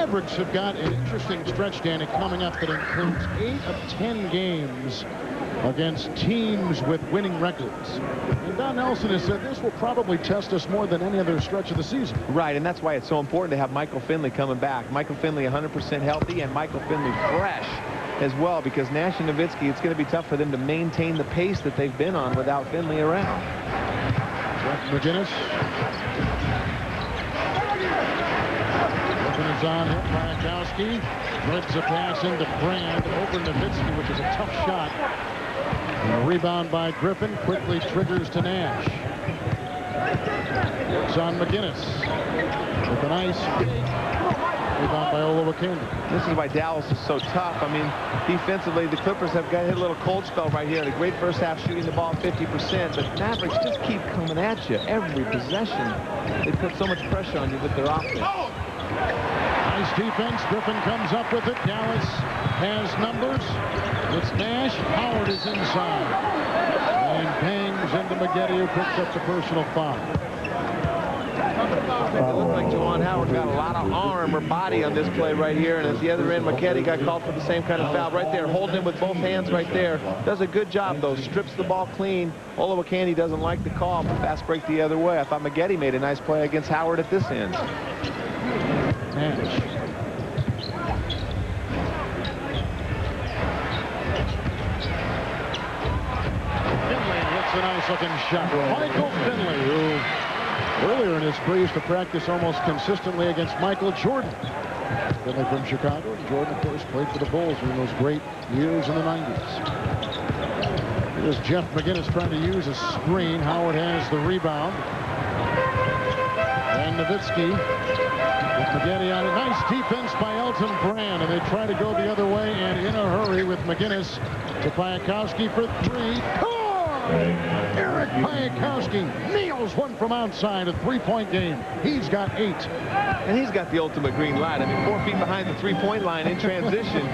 Mavericks have got an interesting stretch, Danny, coming up that includes 8 of 10 games against teams with winning records. And Don Nelson has said this will probably test us more than any other stretch of the season. Right, and that's why it's so important to have Michael Finley coming back. Michael Finley 100% healthy, and Michael Finley fresh as well, because Nash and Nowitzki, it's going to be tough for them to maintain the pace that they've been on without Finley around. McGinnis. Open is on, hit by Akowski. Ribs a pass into Brand over Nowitzki, which is a tough shot. And a rebound by Griffin, quickly triggers to Nash. It's on McGinnis with a nice rebound by Olowokandi. This is why Dallas is so tough. I mean, defensively, the Clippers have got hit a little cold spell right here. The great first half shooting the ball 50%, but Mavericks just keep coming at you every possession. They put so much pressure on you with their offense. Nice defense. Griffin comes up with it. Dallas has numbers. It's Nash. Howard is inside. And bangs into Maggette, who picks up the personal foul. It looked like Juwan Howard got a lot of arm or body on this play right here, and at the other end, Maggette got called for the same kind of foul right there, holding him with both hands right there. Does a good job, though. Strips the ball clean. Olowokandi doesn't like the call, but fast break the other way. I thought Maggette made a nice play against Howard at this end. Nash. Finley hits a nice-looking shot. Michael Finley, who earlier in his career used to practice almost consistently against Michael Jordan. Finley from Chicago. And Jordan, of course, played for the Bulls during those great years in the 90s. Here's Jeff McGinnis trying to use a screen. Howard has the rebound. And Nowitzki with Maggette on it. Nice defense by Elton Brand. And they try to go the other way and in a hurry with McGinnis to Piakowski for 3. Eric Piakowski nails one from outside, a three-point game. He's got 8. And he's got the ultimate green light. I mean, 4 feet behind the three-point line in transition.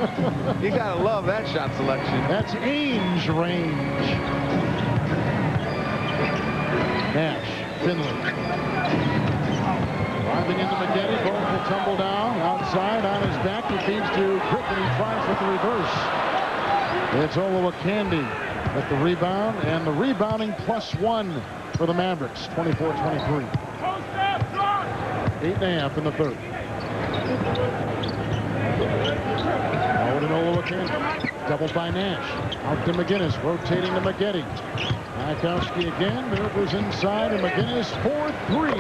You got to love that shot selection. That's Ainge range. Nash, Finley. Driving into Maggette, both will tumble down. Outside, on his back, he feeds to Griffin. He tries with the reverse. It's Olowokandi with the rebound, and the rebounding +1 for the Mavericks, 24-23. 8.5 in the third. Howard and Olowokandi. Doubled by Nash. Out to McGinnis, rotating to Maggette. Piakowski again, maneuvers inside, and McGinnis for 3.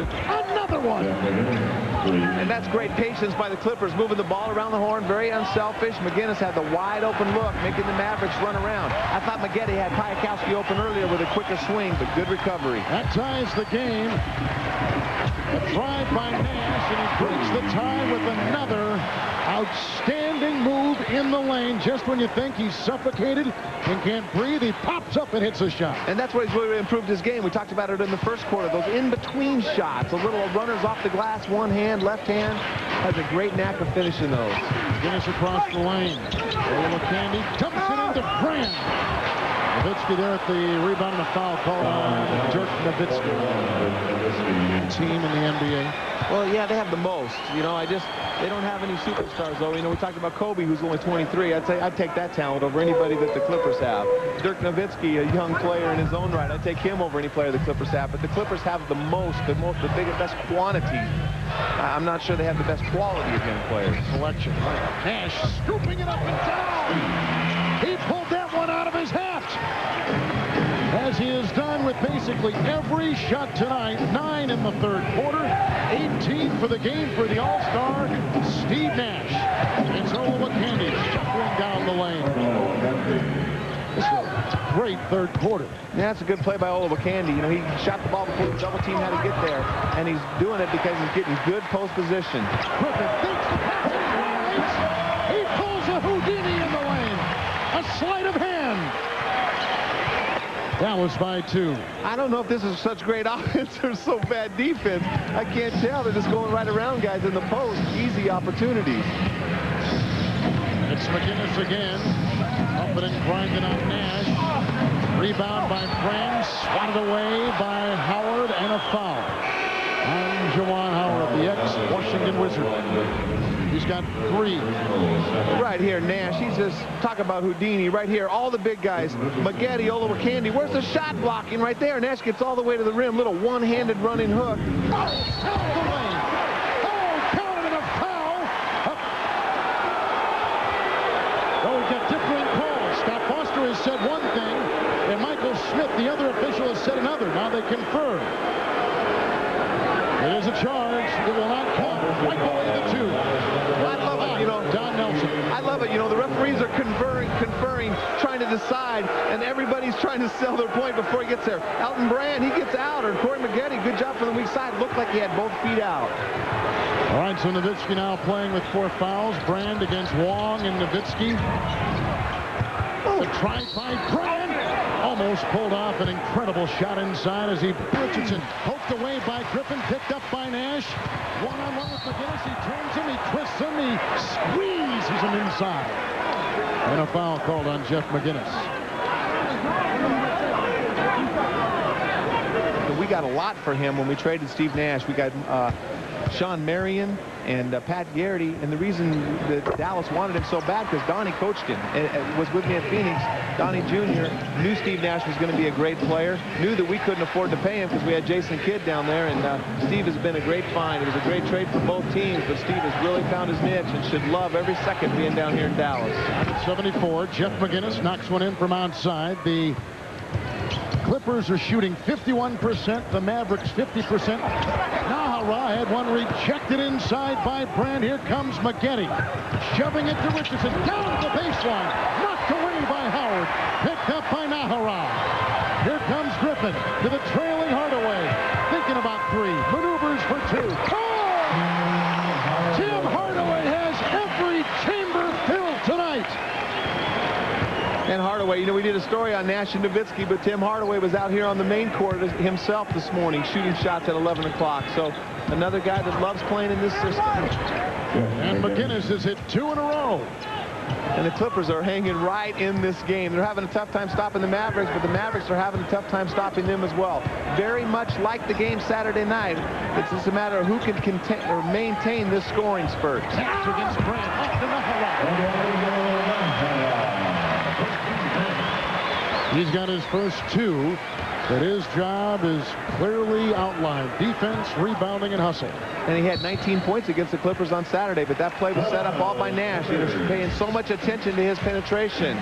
Another one! And that's great patience by the Clippers, moving the ball around the horn, very unselfish. McGinnis had the wide open look, making the Mavericks run around. I thought Maggette had Piakowski open earlier with a quicker swing, but good recovery. That ties the game. A drive by Nash, and he breaks the tie with another outstanding move in the lane. Just when you think he's suffocated and can't breathe, he pops up and hits a shot. And that's where he's really improved his game. We talked about it in the first quarter. Those in-between shots, the little runners off the glass, one hand, left hand, has a great knack of finishing those. Guinness across the lane. Olowokandi dumps it into Brand. Nowitzki there at the rebound, and a foul called on Dirk Nowitzki. Team in the NBA. Well, yeah, they have the most. You know, they don't have any superstars, though. You know, we talked about Kobe, who's only 23. I'd take that talent over anybody that the Clippers have. Dirk Nowitzki, a young player in his own right, I'd take him over any player the Clippers have. But the Clippers have the biggest, best quantity. I'm not sure they have the best quality of young players. Selection. Nash scooping it up and down. He pulled that one out of his hat, as he has done with basically every shot tonight. 9 in the third quarter, 18 for the game for the All-Star, Steve Nash. It's Olowokandi shuffling down the lane. This is a great third quarter. Yeah, that's a good play by Olowokandi. You know, he shot the ball before the double team had to get there, and he's doing it because he's getting good post position. Griffin thinks the pass is he pulls a Houdini in the lane. A sleight of hand. Dallas by 2. I don't know if this is such great offense or so bad defense. I can't tell. They're just going right around guys in the post. Easy opportunities. It's McGinnis again. Up and grinding on Nash. Rebound by Brand. Swatted away by Howard, and a foul. And Juwan Howard, the ex-Washington Washington Wizard. He's got 3. Right here, Nash. He's just, talk about Houdini. Right here, all the big guys. Maggette, Olowokandi. Where's the shot blocking? Right there. Nash gets all the way to the rim. Little one-handed running hook. Oh, out of the lane. Oh, counted in a foul. Oh, we've got differing calls. Scott Foster has said one thing, and Michael Smith, the other official, has said another. Now they confer. It is a charge. It will not count. Wipe away the 2. I love it, you know. Don Nelson. I love it. You know, the referees are conferring, trying to decide, and everybody's trying to sell their point before he gets there. Elton Brand, he gets out, or Corey Maggette, good job from the weak side. Looked like he had both feet out. All right, so Nowitzki now playing with 4 fouls. Brand against Wong and Nowitzki. The try by Brand. Almost pulled off an incredible shot inside as he Richardson poked away by Griffin, picked up by Nash. One-on-one with McGinnis. He turns him, he twists him, he squeezes him inside. And a foul called on Jeff McGinnis. We got a lot for him when we traded Steve Nash. We got Sean Marion and Pat Garrity, and the reason that Dallas wanted him so bad because Donnie coached him and was with me at Phoenix. Donnie Jr. knew Steve Nash was going to be a great player, knew that we couldn't afford to pay him because we had Jason Kidd down there, and Steve has been a great find. It was a great trade for both teams, but Steve has really found his niche and should love every second being down here in Dallas. 74, Jeff McGinnis knocks one in from outside. The Clippers are shooting 51%, the Mavericks 50%. Nahara had one rejected inside by Brand. Here comes Maggette, shoving it to Richardson, down to the baseline, knocked away by Howard, picked up by Nahara. Here comes Griffin to the trailing Hardaway, thinking about 3, maneuvers for 2. Oh! Tim Hardaway has every chamber filled tonight. And Hardaway, you know, we did a story on Nash and Nowitzki, but Tim Hardaway was out here on the main court himself this morning, shooting shots at 11 o'clock. So another guy that loves playing in this system. And McGinnis has hit 2 in a row. And the Clippers are hanging right in this game. They're having a tough time stopping the Mavericks, but the Mavericks are having a tough time stopping them as well. Very much like the game Saturday night. It's just a matter of who can contain or maintain this scoring spurt. Taps against Brand. Up to Nahara. He's got his first 2, but his job is clearly outlined. Defense, rebounding, and hustle. And he had 19 points against the Clippers on Saturday, but that play was set up all by Nash. He was paying so much attention to his penetration.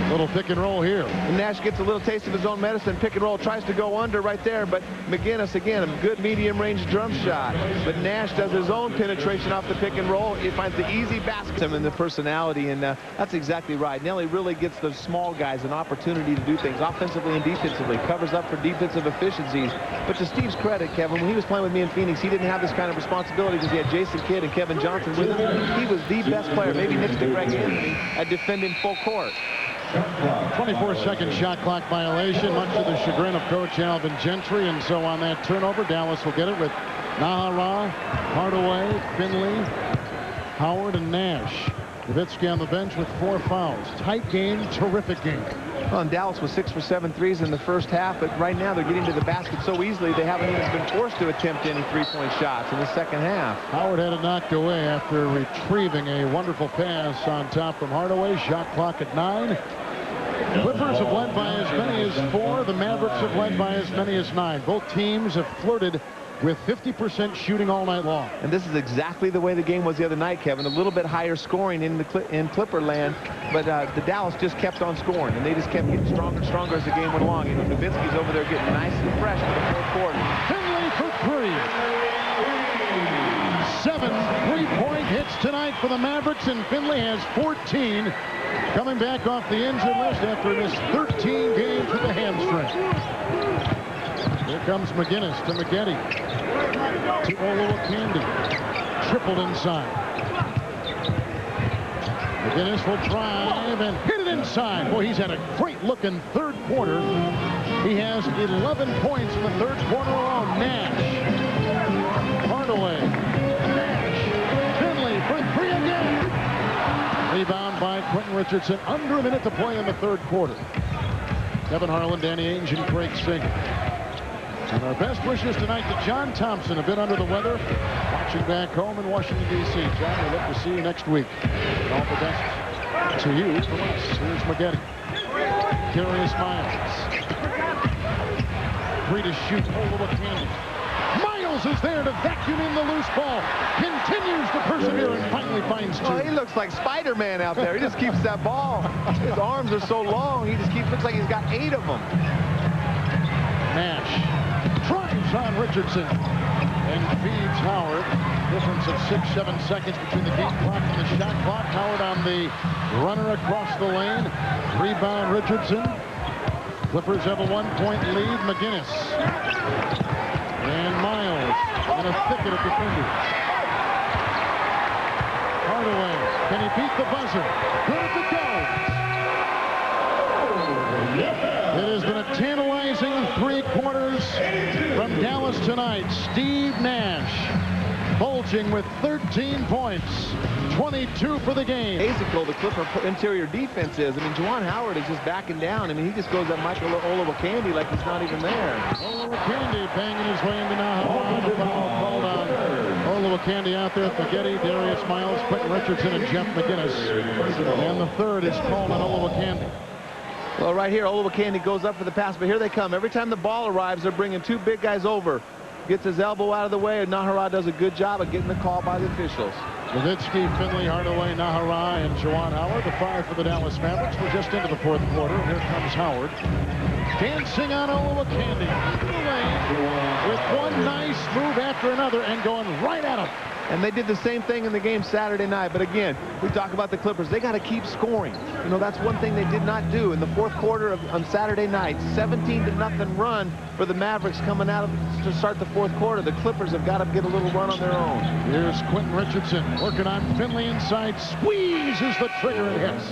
Little pick and roll here. And Nash gets a little taste of his own medicine. Pick and roll, tries to go under right there, but McGinnis, again, a good medium-range drum shot. But Nash does his own penetration off the pick and roll. He finds the easy basket and the personality, and that's exactly right. Nelly really gets the small guys an opportunity to do things offensively and defensively, covers up for defensive efficiencies. But to Steve's credit, Kevin, when he was playing with me in Phoenix, he didn't have this kind of responsibility because he had Jason Kidd and Kevin Johnson with him. He was the best player, maybe next to Greg Anthony, at defending full court. 24-second shot clock violation, much to the chagrin of Coach Alvin Gentry. And so on that turnover, Dallas will get it with Nahara, Hardaway, Finley, Howard, and Nash. Nowitzki on the bench with 4 fouls. Tight game, terrific game. Well, and Dallas was 6 for 7 threes in the first half, but right now they're getting to the basket so easily they haven't even been forced to attempt any three-point shots in the second half. Howard had it knocked away after retrieving a wonderful pass on top from Hardaway. Shot clock at 9. Clippers have led by as many as 4. The Mavericks have led by as many as 9. Both teams have flirted with 50% shooting all night long. And this is exactly the way the game was the other night, Kevin. A little bit higher scoring in Clipper land, but the Dallas just kept on scoring, and they just kept getting stronger and stronger as the game went along. You know, Nowitzki's over there getting nice and fresh in the fourth quarter. Finley for 3. 7 3-point hits tonight for the Mavericks, and Finley has 14. Coming back off the injured list after he missed 13 games with a hamstring. Here comes McGinnis to Maggette. To Olowokandi. Tripled inside. McGinnis will drive and hit it inside. Boy, he's had a great-looking third quarter. He has 11 points in the third quarter alone. Nash. Hardaway. Nash. Finley for 3 again. Rebound by Quentin Richardson. Under a minute to play in the third quarter. Kevin Harlan, Danny Ainge, and Craig Singer. And our best wishes tonight to John Thompson, a bit under the weather, watching back home in Washington, D.C. John, we look to see you next week. And all the best to you from us. Here's Maggette. Darius Miles. Free to shoot. Olowokandi. Miles is there to vacuum in the loose ball. Continues to persevere and finally finds two. Oh, he looks like Spider-Man out there. He just keeps that ball. His arms are so long. He just looks like he's got 8 of them. Nash drives on Richardson and feeds Howard. Difference of 6-7 seconds between the game clock and the shot clock. Howard on the runner across the lane. Rebound Richardson. Clippers have a 1-point lead. McGinnis. And Miles in a thicket of defenders. Hardaway. Can he beat the buzzer? Good to go. It has been a tantalizing 3 quarters from Dallas tonight. Steve Nash bulging with 13 points. 22 for the game. Basical, the Clipper interior defense is. I mean, Juwan Howard is just backing down. I mean, he just goes at Michael Olowokandi like he's not even there. Olowokandi banging his way into Nahawa. The foul called on Olowokandi out there. Maggette, Darius Miles, Quentin Richardson, and Jeff McGinnis. And the third is called on Olowokandi. Well, right here, Olowokandi goes up for the pass, but here they come. Every time the ball arrives, they're bringing 2 big guys over. Gets his elbow out of the way, and Nahara does a good job of getting the call by the officials. Nowitzki, Finley, Hardaway, Nahara, and Juwan Howard. The 5 for the Dallas Mavericks. We're just into the 4th quarter. Here comes Howard. Dancing on Olowokandi. In the lane with one nice move after another and going right at him. And they did the same thing in the game Saturday night. But again, we talk about the Clippers. They got to keep scoring. You know, that's one thing they did not do in the 4th quarter on Saturday night. 17-0 run for the Mavericks coming out to start the 4th quarter. The Clippers have got to get a little run on their own. Here's Quentin Richardson working on Finley inside. Squeezes the trigger and hits.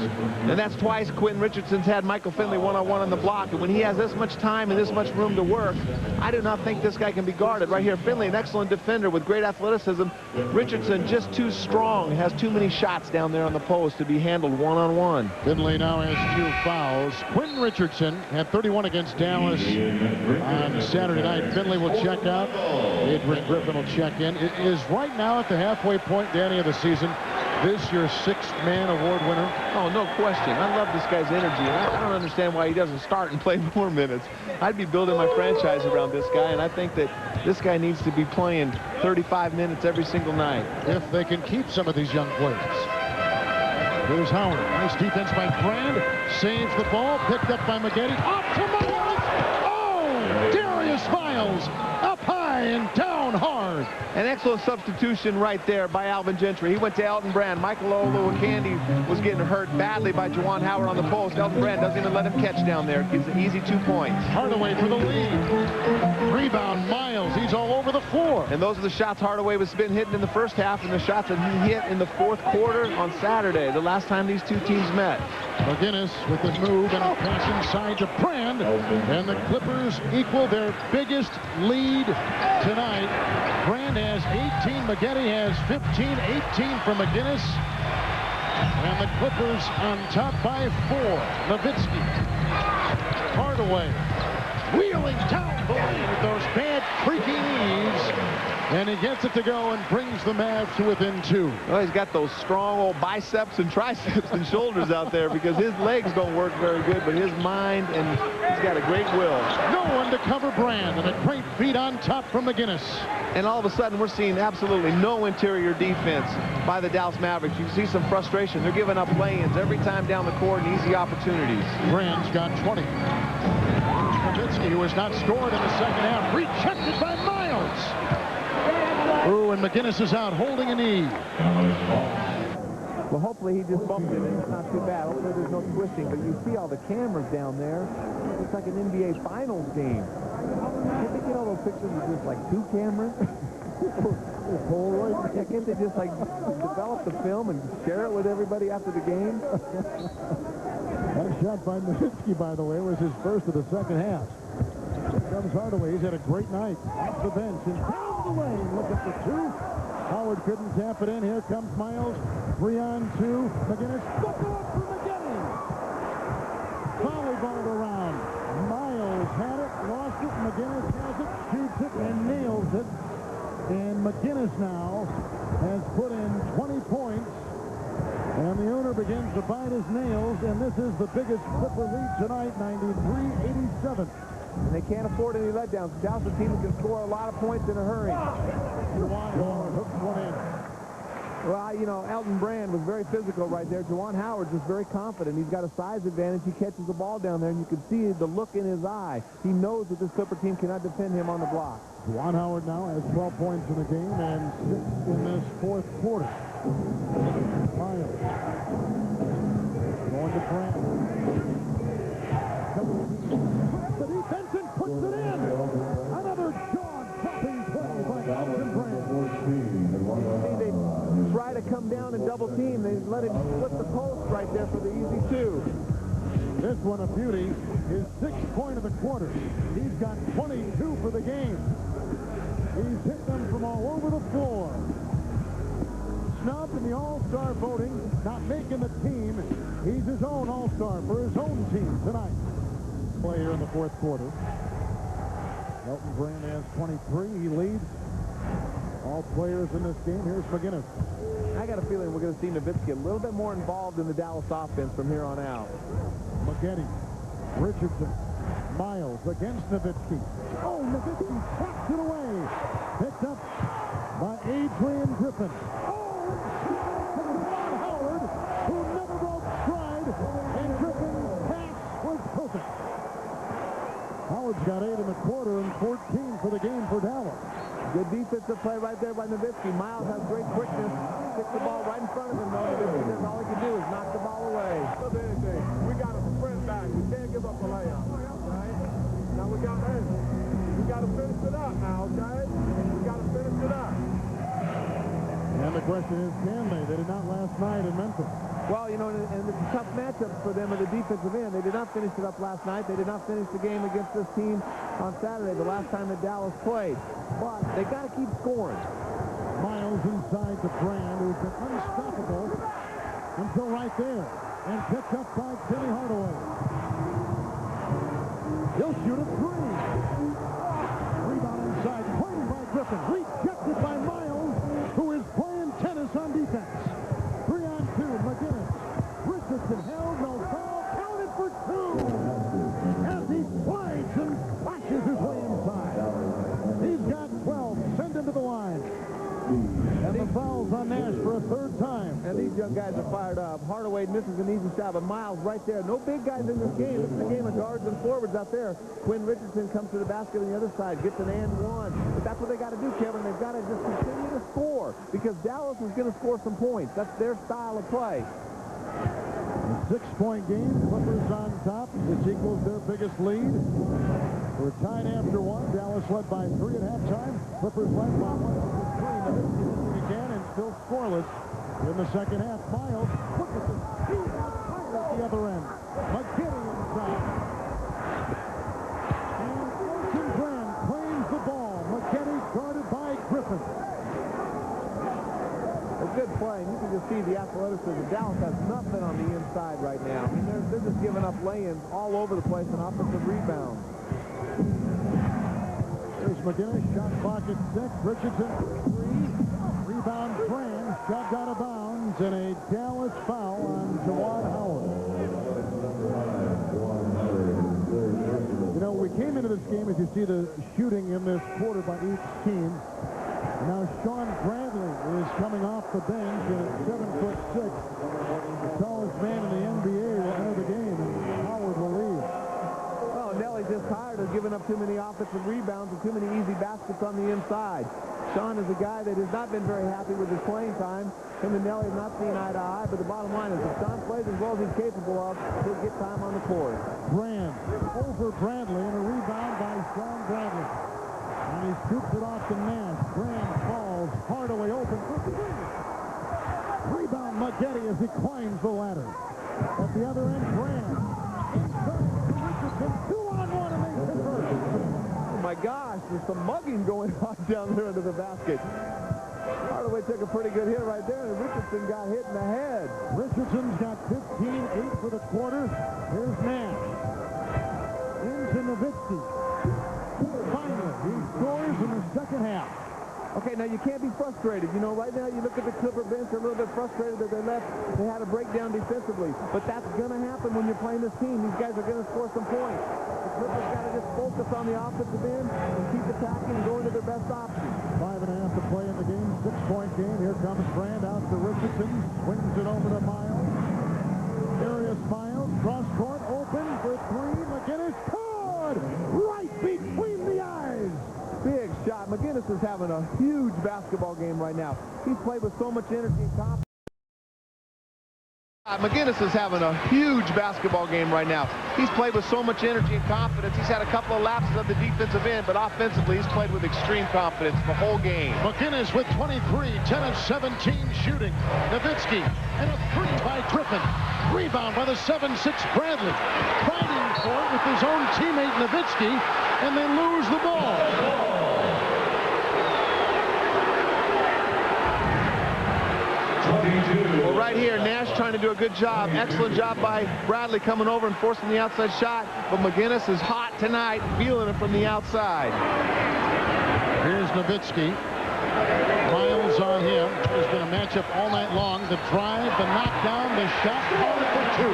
And that's twice Quentin Richardson's had Michael Finley one-on-one on the block. And when he has this much time and this much room to work, I do not think this guy can be guarded. Right here, Finley, an excellent defender with great athleticism. Richardson just too strong, has too many shots down there on the post to be handled one-on-one. Finley now has 2 fouls. Quentin Richardson had 31 against Dallas on Saturday night. Finley will check out. Adrian Griffin will check in. It is right now at the halfway point, Danny, of the season. This your 6th man award winner? Oh, no question. I love this guy's energy, and I don't understand why he doesn't start and play more minutes. I'd be building my franchise around this guy, and I think that this guy needs to be playing 35 minutes every single night. If they can keep some of these young players. Here's Howard. Nice defense by Brand. Saves the ball. Picked up by Maggette. Up to Miles. Oh! Darius Miles. Up high and down hard. An excellent substitution right there by Alvin Gentry. He went to Elton Brand. Michael Olowokandi was getting hurt badly by Juwan Howard on the post. Elton Brand doesn't even let him catch down there. Gives an easy 2 points. Hardaway for the lead. Rebound Miles. He's all over the floor. And those are the shots Hardaway was been hitting in the first half and the shots that he hit in the 4th quarter on Saturday, the last time these 2 teams met. McGinnis with the move and a pass inside to Brand. And the Clippers equal their biggest lead tonight. Brand has 18. Maggette has 15. 18 for McGinnis. And the Clippers on top by 4. Nowitzki. Hardaway. Wheeling down the lane with those bad creaky knees. And he gets it to go and brings the Mavs to within 2. Well, he's got those strong old biceps and triceps and shoulders out there because his legs don't work very good, but his mind, and he's got a great will. No one to cover Brand, and a great feed on top from McGinnis. And all of a sudden, we're seeing absolutely no interior defense by the Dallas Mavericks. You can see some frustration. They're giving up lay-ins every time down the court and easy opportunities. Brand's got 20. Nowitzki, who has not scored in the 2nd half, rejected by Miles. Ooh, and McGinnis is out holding a knee. Well, hopefully he just bumped it in. It's not too bad. Hopefully there's no twisting. But you see all the cameras down there. It's like an NBA Finals game. Can't they get all those pictures with just like 2 cameras? Polaroid. Can't they just like develop the film and share it with everybody after the game? That shot by Nowitzki, by the way, was his first of the 2nd half. Here comes Hardaway. He's had a great night. Off the bench and down the lane. Look at the 2. Howard couldn't tap it in. Here comes Miles. 3 on 2. McGinnis. Buckle up for Maggette. Volleyballed around. Miles had it. Lost it. McGinnis has it, shoots it, and nails it. And McGinnis now has put in 20 points. And the owner begins to bite his nails, and this is the biggest Clipper lead tonight, 93-87. And they can't afford any letdowns. Dallas is a team that can score a lot of points in a hurry. Juwan Howard hooks one in. Well, you know, Elton Brand was very physical right there. Juwan Howard's just very confident. He's got a size advantage. He catches the ball down there, and you can see the look in his eye. He knows that this Clipper team cannot defend him on the block. Juwan Howard now has 12 points in the game and 6 in this fourth quarter. Miles going to Brand. The defense and puts it in. Another jaw-dropping play by Elton Brand. They try to come down and double team. They let him flip the post right there for the easy two. This one a beauty. His 6th point of the quarter. He's got 22 for the game. He's hit them from all over the floor. Snubbed in the All-Star voting, not making the team. He's his own All-Star for his own team tonight. Play here in the fourth quarter. Elton Brand has 23. He leads all players in this game. Here's McGinnis. I got a feeling we're going to see Nowitzki a little bit more involved in the Dallas offense from here on out. McGinnis, Richardson, Miles against Nowitzki. Oh, Nowitzki taps it away. Picked up by Adrian Griffin. Oh, Juwan Howard, who never broke stride, and Griffin's pass was perfect. Howard's got 8 in the quarter and 14 for the game for Dallas. Good defensive play right there by Nowitzki. Miles has great quickness. Sticks the ball right in front of him, though. Nowitzki says all he can do is knock the ball away. We got to sprint back. We can't give up a layup. Right? Now we got to finish it up now, okay? We got to finish it up. And the question is, can they? They did not last night in Memphis. Well, you know, and it's a tough matchup for them at the defensive end. They did not finish it up last night. They did not finish the game against this team on Saturday, the last time that Dallas played. But they got to keep scoring. Miles inside to Brand, who's been unstoppable until right there. And picked up by Timmy Hardaway. He'll shoot a 3. Rebound inside, played by Griffin. Rejected by Miles, who is playing tennis on defense. 3-on-2, McGinnis. Richardson held, no foul, counted for 2. As he slides and flashes his way inside. He's got 12, send him to the line. And the foul's on Nash for a 3rd time. And these young guys are fired up. Hardaway misses an easy shot, but Miles right there. No big guys in this game. This is a game of guards and forwards out there. Quinn Richardson comes to the basket on the other side, gets an and one. But that's what they got to do, Kevin. They've got to just continue to score because Dallas is going to score some points. That's their style of play. A 6-point game. Clippers on top. This equals their biggest lead. We're tied after 1. Dallas led by 3 at halftime. Clippers led by 1 after 3. Nowitzki again and still scoreless in the second half. Miles, look at the speed out fire at the other end. McGinnis inside. And Elton Brand claims the ball. McGinnis guarded by Griffin. A good play, and you can just see the athleticism. Dallas has nothing on the inside right now. I mean, they're just giving up lay-ins all over the place on offensive rebounds. There's McGinnis, shot clock at 6. Richardson, 3. Rebound Brand, shoved out of bounds, and a Dallas foul on Juwan Howard. You know, we came into this game, as you see the shooting in this quarter by each team. Now Sean Bradley is coming off the bench at 7'6". The tallest man in the NBA will enter the game, and Howard will leave. Oh, Nelly's just tired of giving up too many offensive rebounds and too many easy baskets on the inside. Sean is a guy that has not been very happy with his playing time. Him and Nelly have not seen eye to eye, but the bottom line is if Sean plays as well as he's capable of, he'll get time on the court. Brand over Bradley, and a rebound by Sean Bradley. And he scoops it off to Nash. Brand falls. Hardaway open for 3. Rebound McGinnis as he climbs the ladder. At the other end, Brand. Richardson, 2-on-1, and they convert. Oh my gosh, there's some mugging going on down there under the basket. Hardaway took a pretty good hit right there, and Richardson got hit in the head. Richardson's got 15, 8 for the quarter. Here's Nash. Into Nowitzki. He scores in the second half. Okay, now you can't be frustrated. You know, right now you look at the Clipper bench, they're a little bit frustrated that they had a breakdown defensively. But that's going to happen when you're playing this team. These guys are going to score some points. The Clippers got to just focus on the offensive end and keep attacking and going to their best option. 5.5 to play in the game. 6-point game. Here comes Brand out to Richardson. Swings it over to Miles. Darius Miles. Cross court. Open for three. McGinnis. Good! Right between the eyes. Big shot. McGinnis is having a huge basketball game right now. He's played with so much energy and confidence. McGinnis is having a huge basketball game right now. He's played with so much energy and confidence. He's had a couple of lapses at the defensive end, but offensively he's played with extreme confidence the whole game. McGinnis with 23, 10 of 17 shooting. Nowitzki and a three by Griffin. Rebound by the 7'6" Bradley. Fighting for it with his own teammate Nowitzki, and they lose the ball. Well, right here, Nash trying to do a good job. Excellent job by Bradley coming over and forcing the outside shot. But McGinnis is hot tonight, feeling it from the outside. Here's Nowitzki. Miles on him. There's been a matchup all night long. The drive, the knockdown, the shot, hard for two.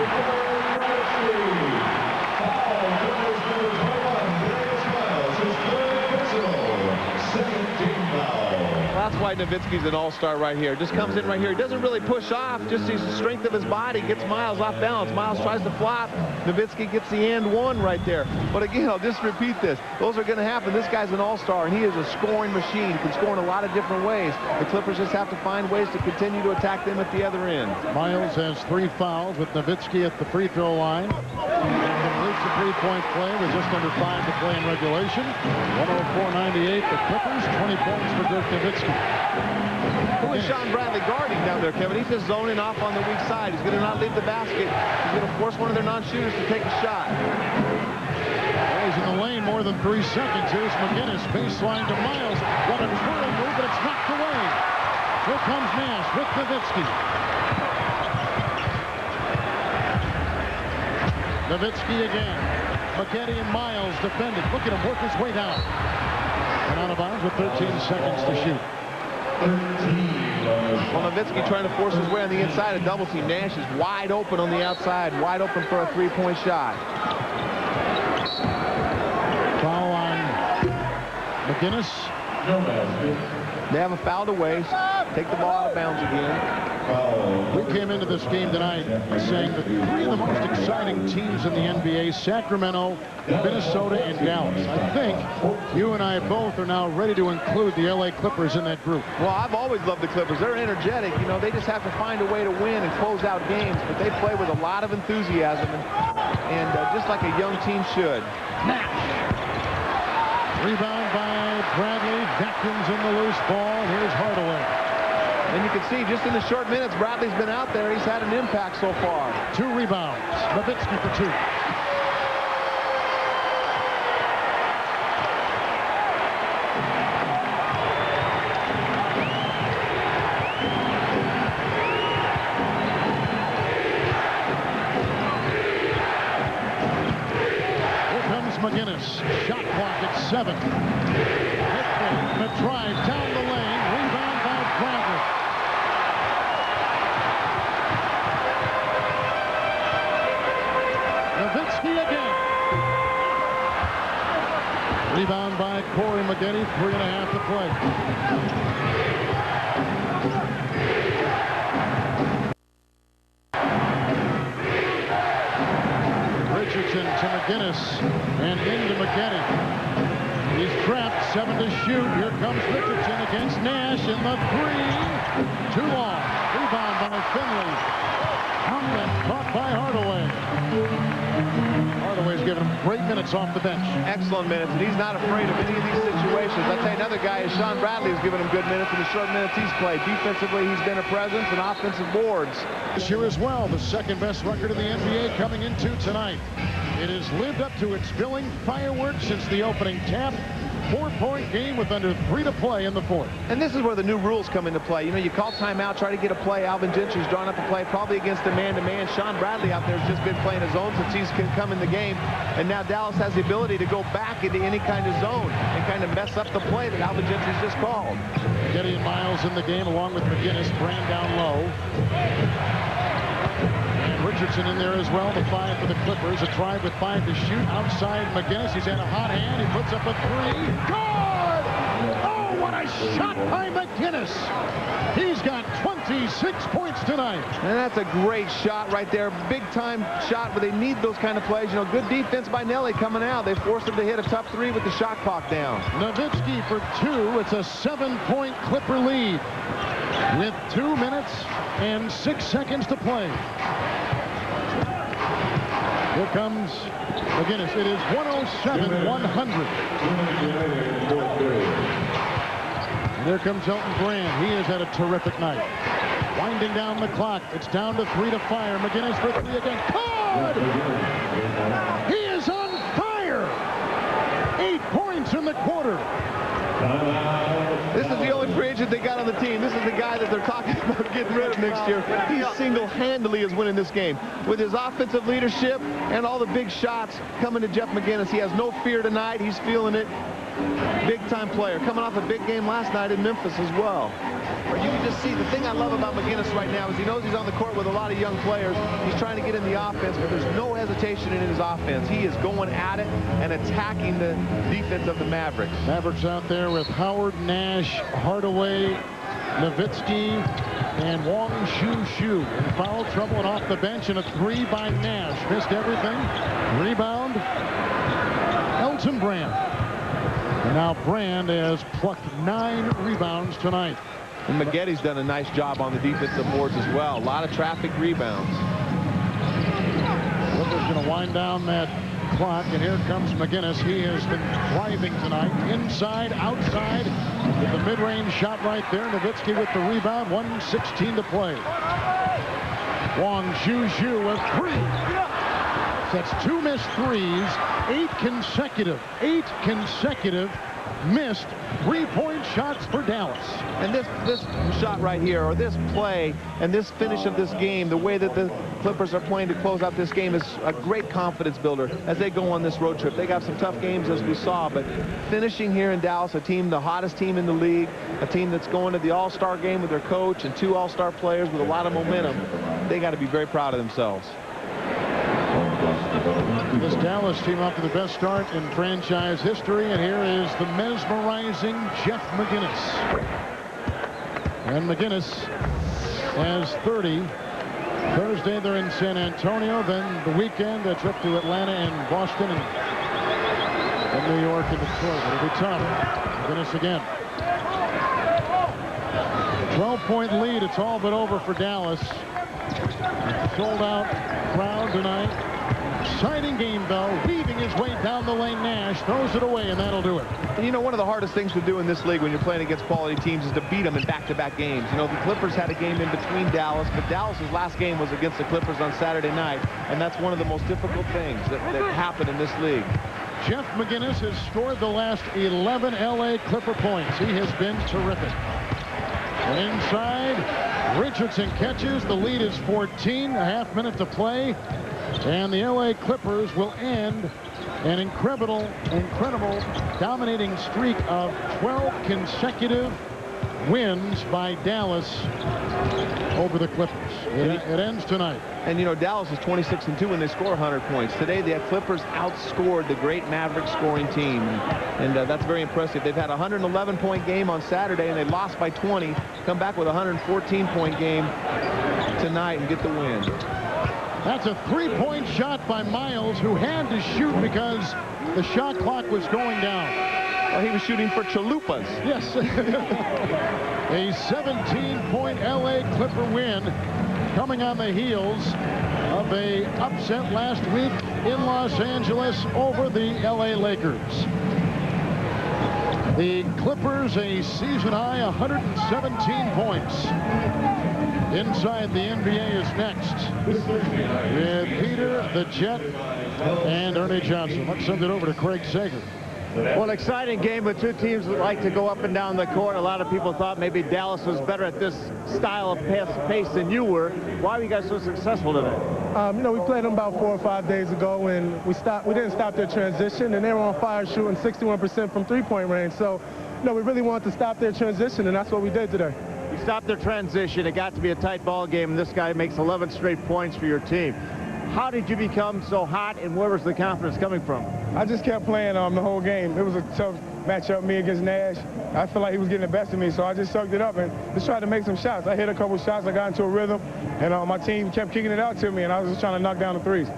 That's why Nowitzki's an all-star right here. Just comes in right here. He doesn't really push off. Just sees the strength of his body. Gets Miles off balance. Miles tries to flop. Nowitzki gets the and one right there. But again, I'll just repeat this. Those are going to happen. This guy's an all-star, and he is a scoring machine. He can score in a lot of different ways. The Clippers just have to find ways to continue to attack them at the other end. Miles has 3 fouls with Nowitzki at the free throw line. Completes a 3-point play with just under 5 to play in regulation. 104-98 the Clippers. 20 points for Dirk Nowitzki. Who is Sean Bradley guarding down there, Kevin? He's just zoning off on the weak side. He's going to not leave the basket. He's going to force one of their non-shooters to take a shot. He's in the lane more than 3 seconds. Here's McGinnis. Baseline to Miles. What a twirl move, but it's knocked away. Here comes Nash with Nowitzki. Nowitzki again. McGinnis and Miles defending. Look at him work his way down. And out of bounds with 13 seconds to shoot. Well, Nowitzki trying to force his way on the inside. A double team. Nash is wide open on the outside. Wide open for a 3-point shot. Foul on McGinnis. They have a foul to waste. Take the ball out of bounds again. We came into this game tonight saying that 3 of the most exciting teams in the NBA, Sacramento, Minnesota, and Dallas. I think you and I both are now ready to include the LA Clippers in that group. Well, I've always loved the Clippers. They're energetic. You know, they just have to find a way to win and close out games. But they play with a lot of enthusiasm and just like a young team should. Rebound by Bradley. Vacuums in the loose ball. Here's Hardaway. And you can see just in the short minutes Bradley's been out there, he's had an impact so far. 2 rebounds. Nowitzki for 2. Here comes McGinnis. Shot clock at 7. The drive down the lane. Rebound by Bradley. Nowitzki again. Rebound by Corey McGinnis. 3.5 to play. Richardson to McGinnis and into McGinnis. He's trapped. 7 to shoot. Here comes Richardson against Nash in the 3. Too long. Rebound by Finley. Caught by Hardaway. Hardaway's giving him great minutes off the bench. Excellent minutes, and he's not afraid of any of these situations. I'll tell you another guy is Sean Bradley has given him good minutes in the short minutes he's played. Defensively, he's been a presence, and offensive boards. This year as well, the second best record in the NBA coming into tonight. It has lived up to its billing. Fireworks since the opening tap. 4-point game with under 3 to play in the fourth. And this is where the new rules come into play. You know, you call timeout, try to get a play. Alvin Gentry's drawn up a play, probably against a man-to-man. Sean Bradley out there has just been playing his zone since he's come in the game. And now Dallas has the ability to go back into any kind of zone and kind of mess up the play that Alvin Gentry's just called. Getty and Miles in the game along with McGinnis. Brand down low. And Richardson in there as well, the 5 for the Clippers. A drive with 5 to shoot. Outside McGinnis. He's had a hot hand. He puts up a 3. Good! Oh, what a shot by McGinnis. He's got 26 points tonight. And that's a great shot right there. Big-time shot, but they need those kind of plays. You know, good defense by Nelly coming out. They forced him to hit a tough 3 with the shot clock down. Nowitzki for 2. It's a 7-point Clipper lead with 2 minutes and 6 seconds to play. Here comes McGinnis. It is 107-100. There comes Elton Brand. He has had a terrific night. Winding down the clock. It's down to 3 to fire. McGinnis for 3 again. Good! He is on fire! 8 points in the quarter. This is the only free agent they got on the team. This is the guy that they're talking about getting rid of next year. He single-handedly is winning this game. With his offensive leadership and all the big shots coming to Jeff McGinnis. He has no fear tonight. He's feeling it. Big-time player. Coming off a big game last night in Memphis as well. Where you can just see, the thing I love about McGinnis right now is he knows he's on the court with a lot of young players. He's trying to get in the offense, but there's no hesitation in his offense. He is going at it and attacking the defense of the Mavericks. Mavericks out there with Howard, Nash, Hardaway, Nowitzki, and Wong Shu in foul trouble and off the bench, and a 3 by Nash. Missed everything. Rebound, Elton Brand. And now Brand has plucked 9 rebounds tonight. And Maggetti's done a nice job on the defensive boards as well. A lot of traffic rebounds. Clippers going to wind down that clock, and here comes McGinnis. He has been thriving tonight. Inside, outside, with the mid-range shot right there. Nowitzki with the rebound. 1:16 to play. Wong Shu with 3. That's 2 missed threes. 8 consecutive missed 3-point shots for Dallas. And this shot right here, or this play, and this finish of this game, the way that the Clippers are playing to close out this game is a great confidence builder as they go on this road trip. They got some tough games, as we saw, but finishing here in Dallas, a team, the hottest team in the league, a team that's going to the All-Star game with their coach and 2 All-Star players with a lot of momentum, they got to be very proud of themselves. This Dallas team off to the best start in franchise history, and here is the mesmerizing Jeff McGinnis. And McGinnis has 30. Thursday they're in San Antonio, then the weekend a trip to Atlanta and Boston and New York and Detroit. It'll be tough. McGinnis again. 12-point lead. It's all but over for Dallas. Sold out crowd tonight. Exciting game, though. Weaving his way down the lane. Nash throws it away, and that'll do it. And you know, one of the hardest things to do in this league when you're playing against quality teams is to beat them in back-to-back games. You know, the Clippers had a game in between Dallas, but Dallas's last game was against the Clippers on Saturday night, and that's one of the most difficult things that happen in this league. Jeff McGinnis has scored the last 11 L.A. Clipper points. He has been terrific. And inside, Richardson catches. The lead is 14. A half minute to play. And the L.A. Clippers will end an incredible dominating streak of 12 consecutive wins by Dallas over the Clippers. It ends tonight. And, you know, Dallas is 26-2 when they score 100 points. Today, the Clippers outscored the great Mavericks scoring team. And that's very impressive. They've had a 111-point game on Saturday, and they lost by 20. Come back with a 114-point game tonight and get the win. That's a 3-point shot by Miles, who had to shoot because the shot clock was going down. Well, he was shooting for chalupas. Yes. A 17-point L.A. Clipper win coming on the heels of a upset last week in Los Angeles over the L.A. Lakers. The Clippers, a season-high 117 points. Inside the NBA is next with Peter, the Jet, and Ernie Johnson. Let's send it over to Craig Sager. Well, an exciting game with two teams that like to go up and down the court. A lot of people thought maybe Dallas was better at this style of pace than you were. Why were you guys so successful today? You know, we played them about 4 or 5 days ago, and we didn't stop their transition, and they were on fire shooting 61% from three-point range. So, you know, we really wanted to stop their transition, and that's what we did today. You stopped their transition. It got to be a tight ball game, and this guy makes 11 straight points for your team. How did you become so hot, and where was the confidence coming from? I just kept playing the whole game. It was a tough matchup, me against Nash. I feel like he was getting the best of me, so I just sucked it up and just tried to make some shots. I hit a couple shots, I got into a rhythm, and my team kept kicking it out to me, and I was just trying to knock down the threes.